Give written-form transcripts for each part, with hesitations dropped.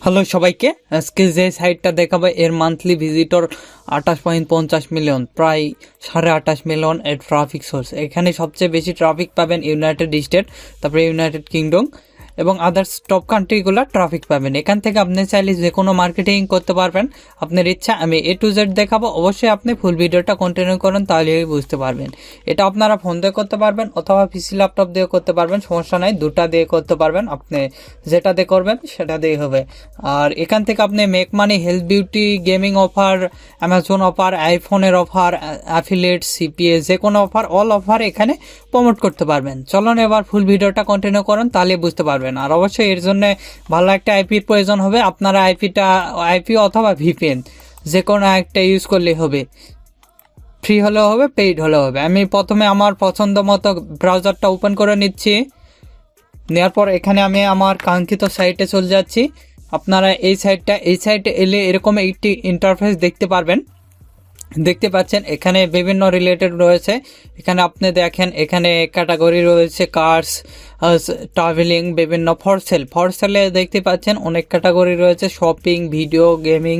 Hello সবাইকে, আজকে যে সাইটটা দেখাবো এর মান্থলি ভিজিটর 28.50 মিলিয়ন, প্রায় 28.5 মিলিয়ন এর ট্রাফিক সোর্স। এখানে সবচেয়ে বেশি ট্রাফিক পাবেন ইউনাইটেড স্টেট, তারপরে ইউনাইটেড কিংডম এবং আদার্স টপ কান্ট্রিগুলো ট্রাফিক পাবেন। এখান থেকে আপনি চাইলে যে কোনো মার্কেটিং করতে পারবেন আপনার ইচ্ছা। আমি A to Z দেখাবো, অবশ্যই আপনি ফুল ভিডিওটা কন্টিনিউ করেন, তাহলেই বুঝতে পারবেন। এটা আপনারা ফোন দিয়ে করতে পারবেন অথবা পিসি ল্যাপটপ দিয়ে করতে পারবেন, সমস্যা নাই, দুটা দিয়ে করতে পারবেন। আপনি যেটা দিয়ে করবেন সেটা দিয়ে হবে। আর এখান থেকে আপনি make money, health, beauty, gaming offer, Amazon offer, আইফোনের অফার, অ্যাফিলিয়েট, CPA, যে কোনো অফার, অল অফার এখানে প্রমোট করতে পারবেন। চলুন এবার ফুল ভিডিওটা কন্টিনিউ করেন, তাহলে বুঝতে পারবেন। আর অবশ্যই এর জন্য ভালো একটা আইপির প্রয়োজন হবে। আপনারা আইপি অথবা VPN যে কোনো একটা ইউজ করলেই হবে, ফ্রি হলেও হবে, পেইড হলেও হবে। আমি প্রথমে আমার পছন্দ মতো ব্রাউজারটা ওপেন করে নিচ্ছি। নেওয়ার পর এখানে আমি আমার কাঙ্ক্ষিত সাইটে চলে যাচ্ছি। আপনারা এই সাইটে এলে এরকম একটি ইন্টারফেস দেখতে পাচ্ছেন। এখানে বিভিন্ন রিলেটেড রয়েছে। এখানে আপনি দেখেন, এখানে ক্যাটাগরি রয়েছে, কার্স, ট্রাভেলিং, বিভিন্ন ফর সেলে দেখতে পাচ্ছেন অনেক ক্যাটাগরি রয়েছে, শপিং, ভিডিও, গেমিং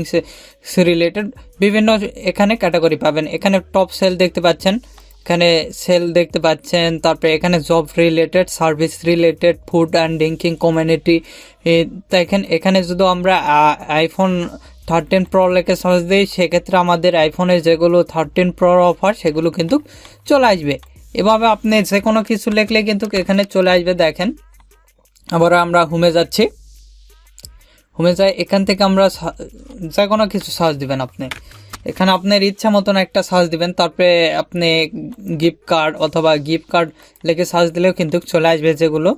রিলেটেড বিভিন্ন এখানে ক্যাটাগরি পাবেন। এখানে টপ সেল দেখতে পাচ্ছেন, এখানে সেল দেখতে পাচ্ছেন। তারপরে এখানে job related, service related, food and drinking, community. দেখেন এখানে যদি আমরা আইফোন 13 Pro লেখে সার্চ দিই, সেক্ষেত্রে আমাদের আইফোনের যেগুলো 13 Pro অফার সেগুলো কিন্তু চলে আসবে। এভাবে আপনি যে কোনো কিছু লিখলে কিন্তু এখানে চলে আসবে। দেখেন, আবার আমরা হোমে যাচ্ছি। হোমে যাই, এখান থেকে আমরা যে কোনো কিছু সার্চ দিবেন। আপনি এখানে আপনার ইচ্ছা মতন একটা সার্চ দিবেন। তারপরে আপনি গিফট কার্ড অথবা গিফট কার্ড লিখে সার্চ দিলেও কিন্তু চলে আসবে। যেগুলো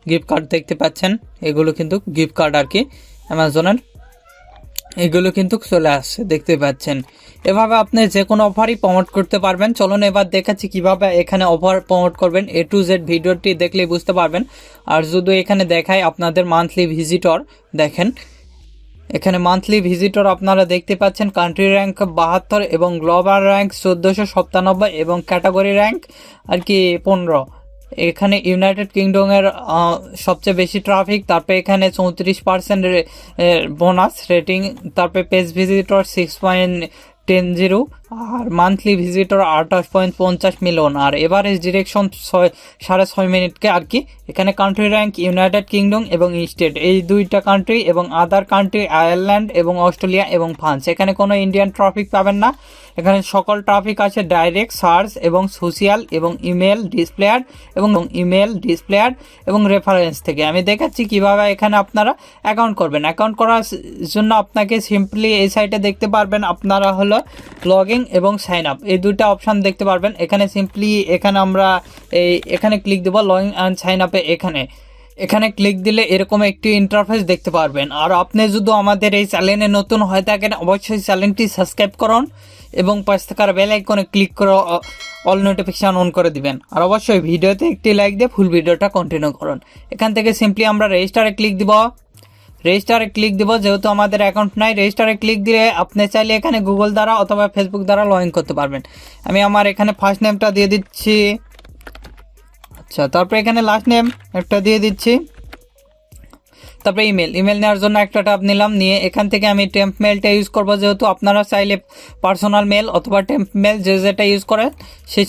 গিফট কার্ড দেখতে পাচ্ছেন এগুলো কিন্তু গিফট কার্ড আর কি, অ্যামাজনের এগুলো কিন্তু চলে আসছে, দেখতে পাচ্ছেন। এভাবে আপনি যে কোনো অফারই প্রমোট করতে পারবেন। চলুন এবার দেখাচ্ছি কিভাবে এখানে অফার প্রমোট করবেন। A to Z ভিডিওটি দেখলেই বুঝতে পারবেন। আর যদি এখানে দেখায় আপনাদের মান্থলি ভিজিটর, দেখেন এখানে মান্থলি ভিজিটর আপনারা দেখতে পাচ্ছেন। কান্ট্রি র্যাঙ্ক 72 এবং গ্লোবাল র্যাঙ্ক 1497 এবং ক্যাটাগরি র্যাঙ্ক আর কি 15। এখানে ইউনাইটেড কিংডমের সবচেয়ে বেশি ট্রাফিক। তারপরে এখানে 34% বোনাস রেটিং। তারপরে পেজ ভিজিটর 6.10 আর মান্থলি ভিজিটর 28.50 মিলিয়ন। আর এভারেজ ডিরেকশন 6.5 মিনিটকে আর কি। এখানে কান্ট্রি র্যাঙ্ক ইউনাইটেড কিংডম এবং স্টেট, এই দুইটা কান্ট্রি, এবং আদার কান্ট্রি আয়ারল্যান্ড এবং অস্ট্রেলিয়া এবং ফ্রান্স। এখানে কোনো ইন্ডিয়ান ট্রাফিক পাবেন না। এখানে সকল ট্রাফিক আছে ডাইরেক্ট, সার্চ এবং সোশ্যাল এবং ইমেল ডিসপ্লেয়ার এবং রেফারেন্স থেকে। আমি দেখাচ্ছি কিভাবে এখানে আপনারা অ্যাকাউন্ট করবেন। অ্যাকাউন্ট করার জন্য আপনাকে সিম্পলি এই সাইটে দেখতে পারবেন, আপনারা হলো লগ ইন এবং সাইন আপ, এই দুইটা অপশান দেখতে পারবেন। এখানে সিম্পলি আমরা এখানে ক্লিক দেবো, লগ ইন অ্যান্ড সাইন আপে। এখানে ক্লিক দিলে এরকম একটি ইন্টারফেস দেখতে পারবেন। আর আপনি যদি আমাদের এই চ্যানেলে নতুন হয়ে থাকেন, অবশ্যই চ্যানেলটি সাবস্ক্রাইব করুন এবং পাশে থাকার বেল আইকনে ক্লিক করে অল নোটিফিকেশন অন করে দিবেন। আর অবশ্যই ভিডিওতে একটি লাইক দিয়ে ফুল ভিডিওটা কন্টিনিউ করুন। এখান থেকে সিম্পলি আমরা রেজিস্টারে ক্লিক দিব। যেহেতু আমাদের অ্যাকাউন্ট নাই, রেজিস্টারে ক্লিক দিলে আপনি চাইলে এখানে গুগল দ্বারা অথবা ফেসবুক দ্বারা লগ ইন করতে পারবেন। আমি আমার এখানে ফার্স্ট নেমটা দিয়ে দিচ্ছি। আচ্ছা, তারপরে এখানে লাস্ট নেম একটা দিয়ে দিচ্ছি। তারপরে ইমেল নেওয়ার জন্য একটা ট্যাব নিলাম, নিয়ে এখান থেকে আমি টেম্প মেলটা ইউজ করবো। যেহেতু আপনারা চাইলে পার্সোনাল মেল অথবা টেম্প মেল যেটা ইউজ করেন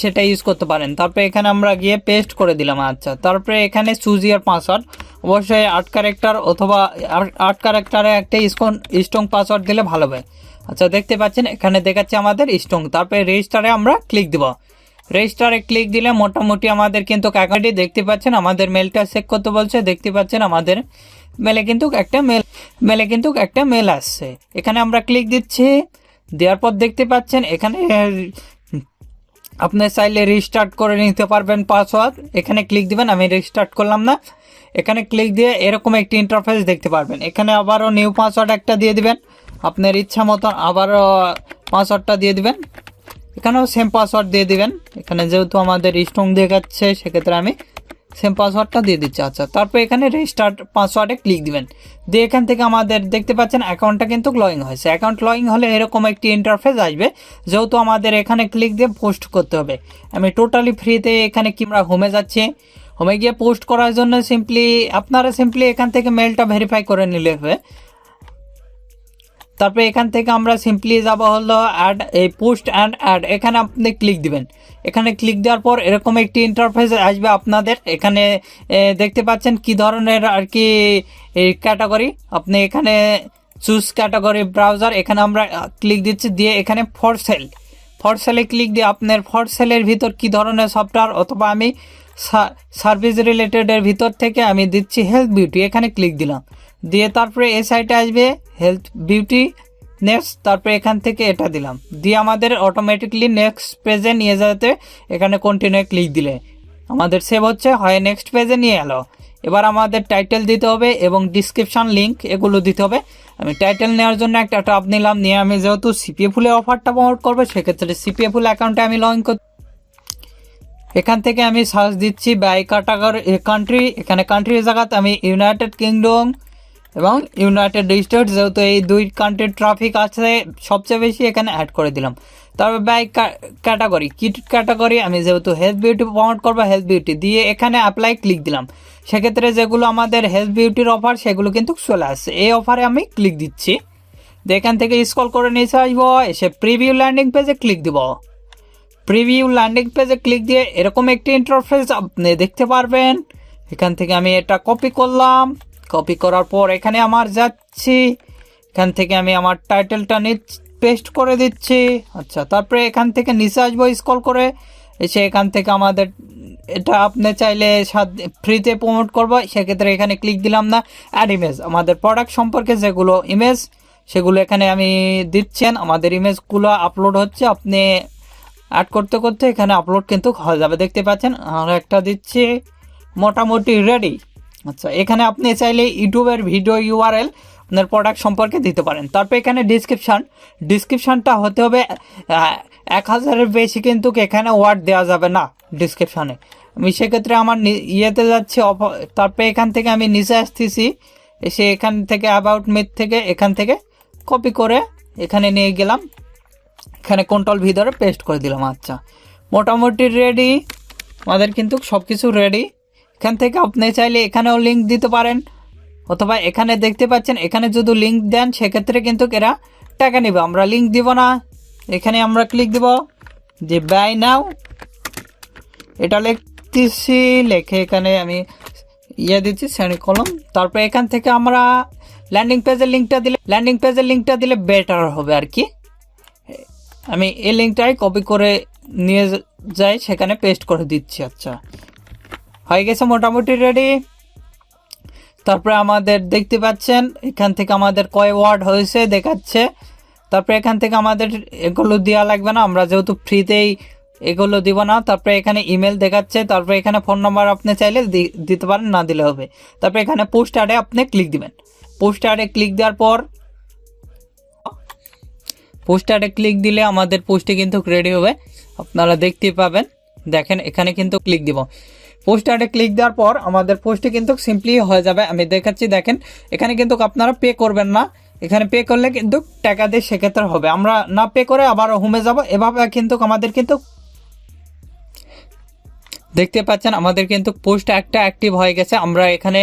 সেটা ইউজ করতে পারেন। তারপরে এখানে আমরা গিয়ে পেস্ট করে দিলাম। আচ্ছা, তারপরে এখানে চুজ ইয়ার পাসওয়ার্ড, অবশ্যই 8 ক্যারেক্টার অথবা 8 ক্যারেক্টারে একটা স্ট্রং পাসওয়ার্ড দিলে ভালো হয়। আচ্ছা, দেখতে পাচ্ছেন এখানে দেখাচ্ছে আমাদের স্ট্রং। তারপরে রেজিস্টারে আমরা ক্লিক দিব। রেজিস্টারে ক্লিক দিলে মোটামুটি আমাদের কিন্তু অ্যাকাউন্টে দেখতে পাচ্ছেন আমাদের মেলটা চেক করতে বলছে। দেখতে পাচ্ছেন আমাদের মেলে কিন্তু একটা মেল আসছে। এখানে আমরা ক্লিক দিচ্ছি। দেওয়ার পর দেখতে পাচ্ছেন এখানে আপনি চাইলে রিস্টার্ট করে নিতে পারবেন পাসওয়ার্ড। এখানে ক্লিক দিবেন, আমি রিস্টার্ট করলাম না। এখানে ক্লিক দিয়ে এরকম একটি ইন্টারফেস দেখতে পারবেন। এখানে আবারও নিউ পাসওয়ার্ড একটা দিয়ে দিবেন, আপনার ইচ্ছা মতন আবারও পাসওয়ার্ডটা দিয়ে দিবেন। এখানেও সেম পাসওয়ার্ড দিয়ে দিবেন। এখানে যেহেতু আমাদের স্ট্রং দেখাচ্ছে, সেক্ষেত্রে আমি সেম পাসওয়ার্ডটা দিয়ে দিচ্ছি। আচ্ছা, তারপর এখানে রেজিস্টার্ড পাসওয়ার্ডে ক্লিক দিবেন। দিয়ে এখান থেকে আমাদের দেখতে পাচ্ছেন অ্যাকাউন্টটা কিন্তু লগ ইন হয়েছে। অ্যাকাউন্ট লগ ইন হলে এরকম একটি ইন্টারফেস আসবে। যেহেতু আমাদের এখানে ক্লিক দিয়ে পোস্ট করতে হবে, আমি টোটালি ফ্রিতে এখানে আমরা হোমে যাচ্ছি। হোমে গিয়ে পোস্ট করার জন্য আপনারা সিম্পলি এখান থেকে মেলটা ভেরিফাই করে নিলে হবে। তারপরে এখান থেকে আমরা সিম্পলি যাব হলো অ্যাড, এই পোস্ট অ্যান্ড অ্যাড, এখানে আপনি ক্লিক দিবেন। এখানে ক্লিক দেওয়ার পর এরকম একটি ইন্টারফেস আসবে আপনাদের। এখানে দেখতে পাচ্ছেন কি ধরনের আর কি এই ক্যাটাগরি, আপনি এখানে চুজ ক্যাটাগরি ব্রাউজার, এখানে আমরা ক্লিক দিচ্ছি, দিয়ে এখানে ফর সেলে ক্লিক দিয়ে আপনার ফর সেলের ভিতর কি ধরনের সফটওয়্যার, অথবা আমি সার্ভিস রিলেটেডের ভিতর থেকে আমি দিচ্ছি হেলথ বিউটি, এখানে ক্লিক দিলাম, দিয়ে তারপরে এই সাইটে আসবে হেলথ বিউটি নেক্সট, তারপরে এখান থেকে এটা দিলাম, দিয়ে আমাদের অটোমেটিকলি নেক্সট পেজে নিয়ে যেতে এখানে কন্টিনিউ ক্লিক দিলে আমাদের সেভ হচ্ছে, হয় নেক্সট পেজে নিয়ে এলো। এবার আমাদের টাইটেল দিতে হবে এবং ডিসক্রিপশন লিঙ্ক এগুলো দিতে হবে। আমি টাইটেল নেওয়ার জন্য একটা ট্যাব নিলাম, নিয়ে আমি যেহেতু সিপিএ ফুলের অফারটা প্রমোট করবো সেক্ষেত্রে সিপিএ ফুল অ্যাকাউন্টে আমি লগ ইন করতে, এখান থেকে আমি সার্চ দিচ্ছি বাই ক্যাটাগরি কান্ট্রি, এখানে কান্ট্রির জায়গাতে আমি ইউনাইটেড কিংডম এবং ইউনাইটেড স্টেটস, যেহেতু এই দুই কান্ট্রির ট্রাফিক আছে সবচেয়ে বেশি, এখানে অ্যাড করে দিলাম। তারপর বাই ক্যাটাগরি, কিট ক্যাটাগরি আমি যেহেতু হেলথ বিউটি প্রমোট করবো, হেলথ বিউটি দিয়ে এখানে অ্যাপ্লাই ক্লিক দিলাম। সেক্ষেত্রে যেগুলো আমাদের হেলথ বিউটির অফার সেগুলো কিন্তু চলে আসছে, এই অফারে আমি ক্লিক দিচ্ছি। এখান থেকে স্ক্রল করে নিচে আসবো, এসে প্রিভিউ ল্যান্ডিং পেজে ক্লিক দিব। প্রিভিউ ল্যান্ডিং পেজে ক্লিক দিয়ে এরকম একটি ইন্টারফেস আপনি দেখতে পারবেন। এখান থেকে আমি এটা কপি করলাম, কপি করার পর এখানে আমার যাচ্ছি, এখান থেকে আমি আমার টাইটেলটা পেস্ট করে দিচ্ছি। আচ্ছা, তারপরে এখান থেকে নিচে আসবো স্ক্রল করে, এসে এখান থেকে আমাদের এটা আপনি চাইলে ফ্রিতে প্রমোট করবো, সেক্ষেত্রে এখানে ক্লিক দিলাম না। অ্যাড ইমেজ, আমাদের প্রোডাক্ট সম্পর্কে যেগুলো ইমেজ সেগুলো এখানে আমি দিচ্ছেন, আমাদের ইমেজগুলো আপলোড হচ্ছে, আপনি অ্যাড করতে করতে এখানে আপলোড কিন্তু হয়ে যাবে, দেখতে পাচ্ছেন। আর একটা দিচ্ছি, মোটামুটি রেডি। আচ্ছা, এখানে আপনি চাইলে ইউটিউবের ভিডিও ইউআরএল আপনার প্রোডাক্ট সম্পর্কে দিতে পারেন। তারপর এখানে ডিসক্রিপশানটা হতে হবে 1000-এর বেশি, কিন্তু এখানে ওয়ার্ড দেওয়া যাবে না ডিসক্রিপশানে। আমি সেক্ষেত্রে আমার ইয়েতে যাচ্ছি, তারপরে এখান থেকে আমি নিচে আসতেছি, এসে এখান থেকে অ্যাবাউট মিথ থেকে এখান থেকে কপি করে এখানে নিয়ে গেলাম, এখানে কন্ট্রোল ভিতরে পেস্ট করে দিলাম। আচ্ছা, মোটামুটি রেডি, আমাদের কিন্তু সব কিছু রেডি। এখান থেকে আপনি চাইলে এখানেও লিঙ্ক দিতে পারেন, অথবা এখানে দেখতে পাচ্ছেন এখানে যদি লিঙ্ক দেন সেক্ষেত্রে কিন্তু এরা টাকা নেবে, আমরা লিঙ্ক দিব না। এখানে আমরা ক্লিক দিব যে বাই নাও, এটা লিখতেছি, লিখে এখানে আমি দিচ্ছি সেমিকোলন। তারপর এখান থেকে আমরা ল্যান্ডিং পেজের লিঙ্কটা দিলে বেটার হবে আর কি। আমি এই লিঙ্কটাই কপি করে নিয়ে যাই, সেখানে পেস্ট করে দিচ্ছি। আচ্ছা, হয়ে গেছে, মোটামুটি রেডি। তারপরে আমাদের দেখতে পাচ্ছেন এখান থেকে আমাদের কয় ওয়ার্ড হয়েছে দেখাচ্ছে। তারপরে এখান থেকে আমাদের এগুলো দেওয়া লাগবে না, আমরা যেহেতু ফ্রিতেই এগুলো দিব না। তারপরে এখানে ইমেল দেখাচ্ছে, তারপরে এখানে ফোন নাম্বার আপনি চাইলে দিতে পারেন, না দিলে হবে। তারপরে এখানে পোস্ট অ্যাডে আপনি ক্লিক দিবেন। পোস্ট অ্যাডে ক্লিক দেওয়ার পর ক্লিক দিলে আমাদের পোস্টে কিন্তু রেডি হবে, আপনারা দেখতেই পাবেন। দেখেন এখানে কিন্তু ক্লিক দিব। পোস্ট অ্যাডে ক্লিক দেওয়ার পর আমাদের পোস্টে কিন্তু সিম্পলি হয়ে যাবে, আমি দেখাচ্ছি। দেখেন এখানে কিন্তু আপনারা পে করবেন না, এখানে পে করলে কিন্তু টাকা দিয়ে সেক্ষেত্রে হবে। আমরা না পে করে আবার হোমে যাব, এভাবে কিন্তু আমাদের কিন্তু দেখতে পাচ্ছেন আমাদের কিন্তু পোস্ট একটা অ্যাক্টিভ হয়ে গেছে। আমরা এখানে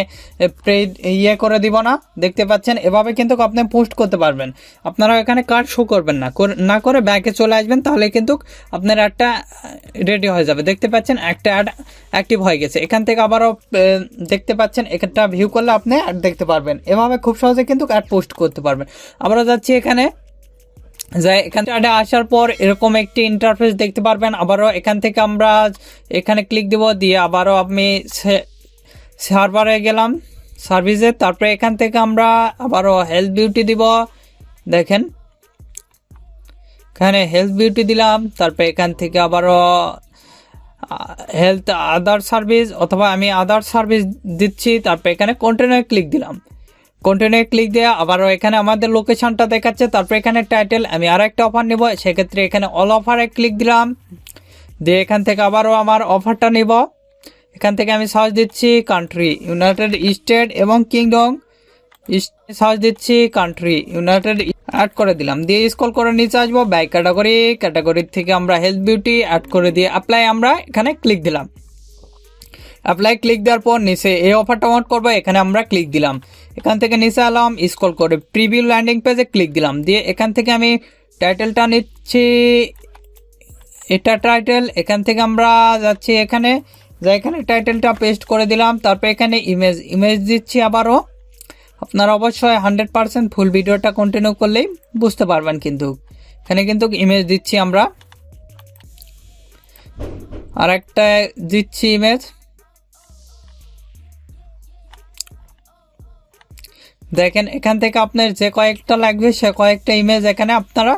করে দিব না, দেখতে পাচ্ছেন। এভাবে কিন্তু আপনি পোস্ট করতে পারবেন। আপনারা এখানে কার্ড শো করবেন না করে ব্যাকে চলে আসবেন, তাহলে কিন্তু আপনার একটা রেডি হয়ে যাবে। দেখতে পাচ্ছেন একটা অ্যাড অ্যাক্টিভ হয়ে গেছে। এখান থেকে আবারও দেখতে পাচ্ছেন একটা ভিউ করলে আপনি অ্যাড দেখতে পারবেন। এভাবে খুব সহজে কিন্তু অ্যাড পোস্ট করতে পারবেন। আমরা যাচ্ছি এখানে যাই, এখান থেকে আসার পর এরকম একটি ইন্টারফেস দেখতে পারবেন। আবারও এখান থেকে আমরা এখানে ক্লিক দিব, দিয়ে আবারও আমি সার্ভারে গেলাম, সার্ভিসে। তারপরে এখান থেকে আমরা আবারও হেলথ বিউটি দিব। দেখেন এখানে হেলথ বিউটি দিলাম। তারপরে এখান থেকে আবারও হেলথ আদার সার্ভিস, অথবা আমি আদার সার্ভিস দিচ্ছি। তারপরে এখানে কন্টিনিউ ক্লিক দিলাম। কন্টিনিউ ক্লিক দিয়ে আবারও এখানে আমাদের লোকেশনটা দেখাচ্ছে। তারপর এখানে টাইটেল, আমি আর একটা অফার নেব, সেক্ষেত্রে এখানে অল অফারে ক্লিক দিলাম, দিয়ে এখান থেকে আবারও আমার অফারটা নিব। এখান থেকে আমি সার্চ দিচ্ছি কান্ট্রি ইউনাইটেড স্টেট এবং কিংডম, সার্চ দিচ্ছি কান্ট্রি ইউনাইটেড, অ্যাড করে দিলাম। দিয়ে স্ক্রল করে নিচে আসবো, বাই ক্যাটাগরি থেকে আমরা হেলথ বিউটি অ্যাড করে দিয়ে অ্যাপ্লাই আমরা এখানে ক্লিক দিলাম। অ্যাপ্লাই ক্লিক দেওয়ার পর নিচে এই অফারটা অন করবো, এখানে আমরা ক্লিক দিলাম। এখান থেকে নিচে এলাম, স্ক্রল করে প্রিভিউ ল্যান্ডিং পেজে ক্লিক দিলাম। দিয়ে এখান থেকে আমি টাইটেলটা নিচ্ছি, এটা টাইটেল। এখান থেকে আমরা যাচ্ছি এখানে টাইটেলটা পেস্ট করে দিলাম। তারপর এখানে ইমেজ দিচ্ছি আবারও। আপনারা অবশ্যই 100% ফুল ভিডিওটা কন্টিনিউ করলেই বুঝতে পারবেন। কিন্তু এখানে কিন্তু ইমেজ দিচ্ছি আমরা, আর একটা দিচ্ছি ইমেজ। দেখেন এখান থেকে আপনার যে কয়েকটা লাগবে সে কয়েকটা ইমেজ এখানে আপনারা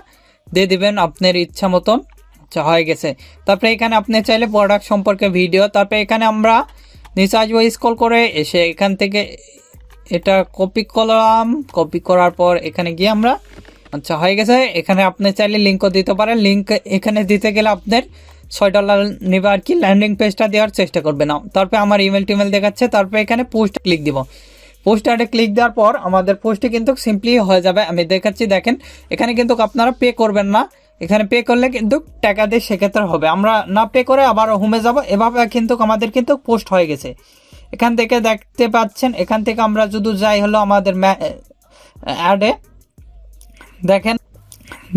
দিয়ে দিবেন আপনার ইচ্ছা মতন। আচ্ছা, হয়ে গেছে। তারপরে এখানে আপনি চাইলে প্রোডাক্ট সম্পর্কে ভিডিও, তারপরে এখানে আমরা নিচে আসবো, স্ক্রল করে এসে এখান থেকে এটা কপি করলাম। কপি করার পর এখানে গিয়ে আমরা, আচ্ছা হয়ে গেছে। এখানে আপনি চাইলে লিঙ্কও দিতে পারেন। লিঙ্ক এখানে দিতে গেলে আপনার $6 নেবে আর কি। ল্যান্ডিং পেজটা দেওয়ার চেষ্টা করবে না। তারপরে আমার ইমেল টিমেল দেখাচ্ছে। তারপরে এখানে পোস্ট ক্লিক দিব। পোস্টারে ক্লিক দেওয়ার পর আমাদের পোস্টে কিন্তু সিম্পলি হয়ে যাবে। আমি দেখাচ্ছি, দেখেন এখানে কিন্তু আপনারা পে করবেন না। এখানে পে করলে কিন্তু টাকা দিয়ে সেক্ষেত্রে হবে। আমরা না পে করে আবার হোমে যাব, এভাবে কিন্তু আমাদের কিন্তু পোস্ট হয়ে গেছে। এখান থেকে দেখতে পাচ্ছেন, এখান থেকে আমরা যদি যাই হলো আমাদের অ্যাডে,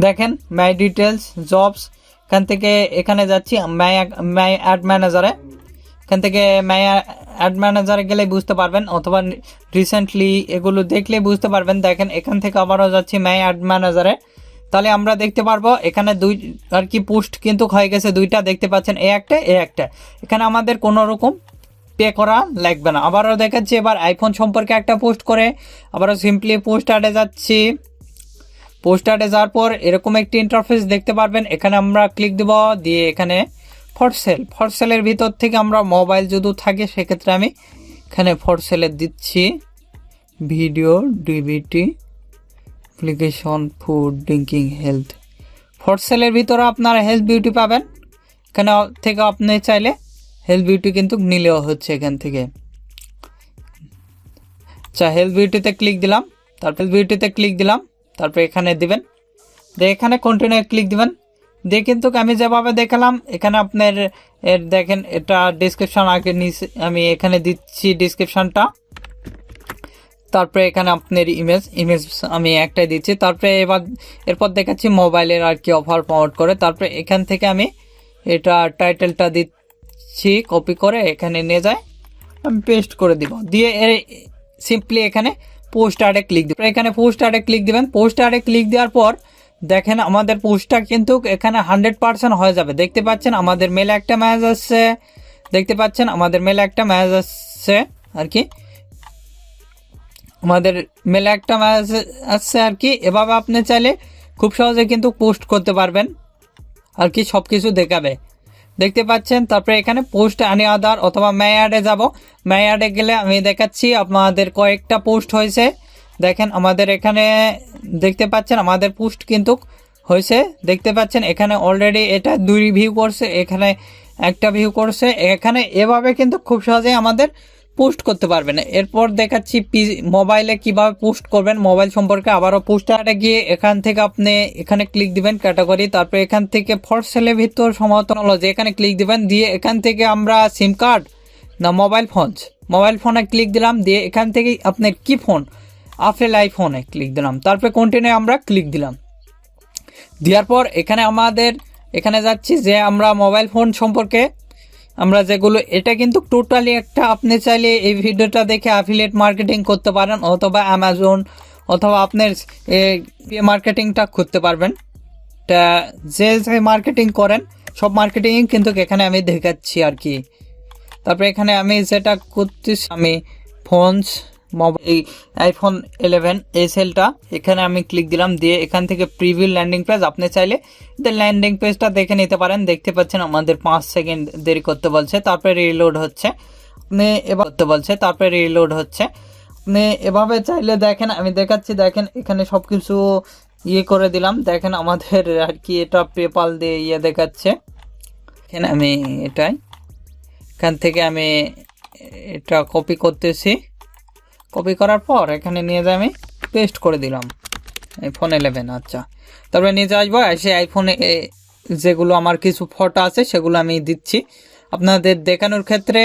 দেখেন মাই ডিটেলস জবস, এখান থেকে এখানে যাচ্ছি মাই অ্যাড ম্যানেজারে। এখান থেকে মাই অ্যাড ম্যানেজারে গেলে বুঝতে পারবেন, অথবা রিসেন্টলি এগুলো দেখলে বুঝতে পারবেন। দেখেন এখান থেকে আবারও যাচ্ছি মাই অ্যাড ম্যানেজারে। তাহলে আমরা দেখতে পারবো এখানে দুই আর কি পোস্ট কিন্তু হয়ে গেছে, দুইটা দেখতে পাচ্ছেন, এ একটা। এখানে আমাদের কোনো রকম পে করা লাগবে না। আবারও দেখাচ্ছি এবার আইফোন সম্পর্কে একটা পোস্ট করে। আবারও সিম্পলি পোস্ট অ্যাডে যাচ্ছি। পোস্ট অ্যাডে যাওয়ার পর এরকম একটি ইন্টারফেস দেখতে পারবেন। এখানে আমরা ক্লিক দেব, দিয়ে এখানে ফর সেলের ভিতর থেকে আমরা মোবাইল যদি থাকে সেক্ষেত্রে আমি এখানে ফর সেলের দিচ্ছি video, DBT, application, food, drinking, health. For সেলের ভিতরে আপনারা হেলথ বিউটি পাবেন। এখানে থেকে আপনি চাইলে হেলথ বিউটি কিন্তু নিলেও হচ্ছে এখান থেকে। আচ্ছা, হেলথ বিউটিতে ক্লিক দিলাম। তারপর এখানে দিবেন, দিয়ে এখানে কন্টিনিউ ক্লিক দিবেন। দিয়ে কিন্তু আমি যেভাবে দেখালাম এখানে আপনার দেখেন এটা ডিসক্রিপশন আগে নিচে আমি এখানে দিচ্ছি ডিসক্রিপশনটা। তারপরে এখানে আপনার ইমেজ আমি একটাই দিচ্ছি। তারপরে এরপর দেখাচ্ছি মোবাইলের আর কি অফার প্রমোট করে। তারপরে এখান থেকে আমি এটা টাইটেলটা দিচ্ছি, কপি করে এখানে নিয়ে যায় আমি পেস্ট করে দিব। দিয়ে সিম্পলি এখানে পোস্ট অ্যাডে ক্লিক দিব। এখানে পোস্ট অ্যাডে ক্লিক দিবেন। পোস্ট অ্যাডে ক্লিক দেওয়ার পর দেখেন আমাদের পোস্টটা কিন্তু এখানে 100% হয়ে যাবে। দেখতে পাচ্ছেন আমাদের মেলে একটা মেসেজ আসছে, আর কি আমাদের মেলে একটা মেসেজ আসছে আর কি। এভাবে আপনি চাইলে খুব সহজে কিন্তু পোস্ট করতে পারবেন আর কি, সব কিছু দেখাবে। দেখতে পাচ্ছেন। তারপরে এখানে পোস্ট আনি আদার অথবা মাই অ্যাডে যাব। মাই অ্যাডে গেলে আমি দেখাচ্ছি আপনাদের কয়েকটা পোস্ট হয়েছে। দেখেন আমাদের এখানে দেখতে পাচ্ছেন আমাদের পোস্ট কিন্তু হয়েছে। দেখতে পাচ্ছেন এখানে অলরেডি এটা 2 ভিউ করছে, এখানে একটা ভিউ করছে। এখানে এভাবে কিন্তু খুব সহজেই আমাদের পোস্ট করতে পারবেন। এরপর দেখাচ্ছি মোবাইলে কিভাবে পোস্ট করবেন, মোবাইল সম্পর্কে। আবারও পোস্টারে গিয়ে এখান থেকে আপনি এখানে ক্লিক দিবেন ক্যাটাগরি। তারপরে এখান থেকে ফর সেলের ভিতর সমালোচনা এখানে ক্লিক দিবেন। দিয়ে এখান থেকে আমরা সিম কার্ড না মোবাইল ফোনে ক্লিক দিলাম। দিয়ে এখান থেকে আপনার কি ফোন, আপেল আইফোনে ক্লিক দিলাম। তারপরে কন্টিনিউ আমরা ক্লিক দিলাম। দেওয়ার পর এখানে আমাদের এখানে যাচ্ছি যে আমরা মোবাইল ফোন সম্পর্কে আমরা যেগুলো, এটা কিন্তু টোটালি একটা, আপনি চাইলে এই ভিডিওটা দেখে অ্যাফিলিয়েট মার্কেটিং করতে পারেন, অথবা অ্যামাজন, অথবা আপনার মার্কেটিংটা করতে পারবেন। তা যে মার্কেটিং করেন সব মার্কেটিং কিন্তু এখানে আমি দেখাচ্ছি আর কি। তারপরে এখানে আমি যেটা করতেছি, আমি ফোনস মোবাইল আইফোন 11 এই সেলটা এখানে আমি ক্লিক দিলাম। দিয়ে এখান থেকে প্রিভিউ ল্যান্ডিং পেজ, আপনি চাইলে ল্যান্ডিং পেজটা দেখে নিতে পারেন। দেখতে পাচ্ছেন আমাদের 5 সেকেন্ড দেরি করতে বলছে, তারপরে রিলোড হচ্ছে। আপনি এভাবে চাইলে দেখেন, আমি দেখাচ্ছি। দেখেন এখানে সব কিছু করে দিলাম। দেখেন আমাদের আর কি এটা পেপাল দিয়ে দেখাচ্ছে। এখানে আমি এখান থেকে আমি এটা কপি করতেছি। কপি করার পর এখানে নিয়ে যাই আমি পেস্ট করে দিলাম আইফোন 11। আচ্ছা, তারপরে নিচে আসবো, এসে আইফোনে যেগুলো আমার কিছু ফটো আছে সেগুলো আমি দিচ্ছি আপনাদের দেখানোর ক্ষেত্রে।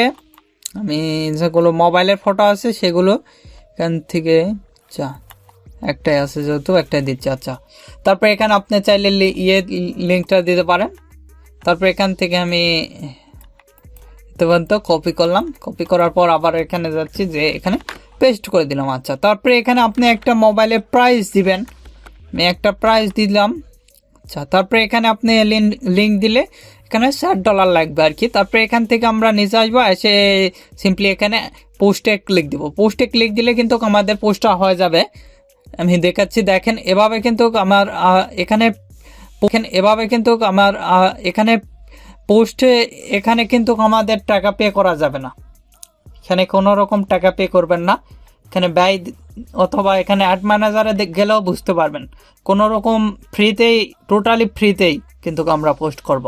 আমি যেগুলো মোবাইলের ফটো আছে সেগুলো এখান থেকে আচ্ছা একটাই আছে যেহেতু একটাই দিচ্ছি। আচ্ছা, তারপর এখানে আপনি চাইলে লিঙ্কটা দিতে পারেন। তারপর এখান থেকে আমি পর্যন্ত কপি করলাম, কপি করার পর আবার এখানে যাচ্ছি যে এখানে পেস্ট করে দিলাম। আচ্ছা, তারপরে এখানে আপনি একটা মোবাইলের প্রাইস দিবেন, আমি একটা প্রাইস দিলাম। আচ্ছা, তারপরে এখানে আপনি লিঙ্ক দিলে এখানে $60 লাগবে আর কি। তারপরে এখান থেকে আমরা নিচে আসবো, এসে সিম্পলি এখানে পোস্টে ক্লিক দিব। পোস্টে ক্লিক দিলে কিন্তু আমাদের পোস্টটা হয়ে যাবে। আমি দেখাচ্ছি, দেখেন এভাবে কিন্তু আমার এখানে পোস্টে এখানে কিন্তু আমাদের টাকা পে করা যাবে না, এখানে কোনো রকম টাকা পে করবেন না। এখানে ব্যয় অথবা এখানে অ্যাড ম্যানেজারে গেলেও বুঝতে পারবেন কোনো রকম ফ্রিতেই, টোটালি ফ্রিতেই কিন্তু আমরা পোস্ট করব।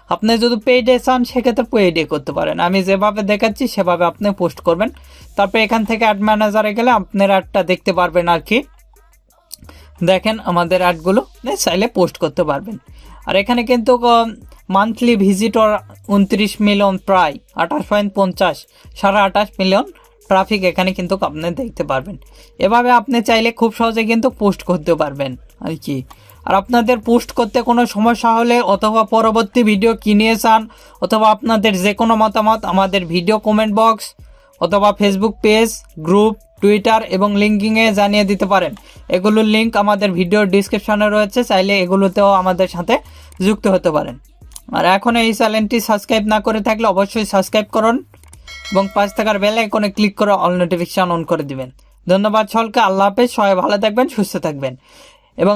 আপনি যদি পেইডে চান সেক্ষেত্রে পেইডে করতে পারেন, আমি যেভাবে দেখাচ্ছি সেভাবে আপনি পোস্ট করবেন। তারপরে এখান থেকে অ্যাড ম্যানেজারে গেলে আপনার অ্যাডটা দেখতে পারবেন আর কি। দেখেন আমাদের অ্যাডগুলো চাইলে পোস্ট করতে পারবেন। আর এখানে কিন্তু মান্থলি ভিজিটর 29 মিলিয়ন, প্রায় 28.50, 28.5 মিলিয়ন ট্রাফিক এখানে কিন্তু আপনি দেখতে পারবেন। এভাবে আপনি চাইলে খুব সহজে কিন্তু পোস্ট করতে পারবেন আর কি। আর আপনাদের পোস্ট করতে কোনো সমস্যা হলে অথবা পরবর্তী ভিডিও কিনে চান অথবা আপনাদের যে কোনো মতামত আমাদের ভিডিও কমেন্ট বক্স অথবা ফেসবুক পেজ, গ্রুপ, টুইটার এবং লিঙ্কিংয়ে জানিয়ে দিতে পারেন। এগুলোর লিঙ্ক আমাদের ভিডিওর ডিসক্রিপশনে রয়েছে, চাইলে এগুলোতেও আমাদের সাথে যুক্ত হতে পারেন। আর এখন এই চ্যানেলটি সাবস্ক্রাইব না করে থাকলে অবশ্যই সাবস্ক্রাইব করুন এবং পাশে থাকার বেল আইকনে ক্লিক করে অল নোটিফিকেশন অন করে দিবেন। ধন্যবাদ সকলকে, আল্লাহ হাফেজ, সবাই ভালো থাকবেন, সুস্থ থাকবেন এবং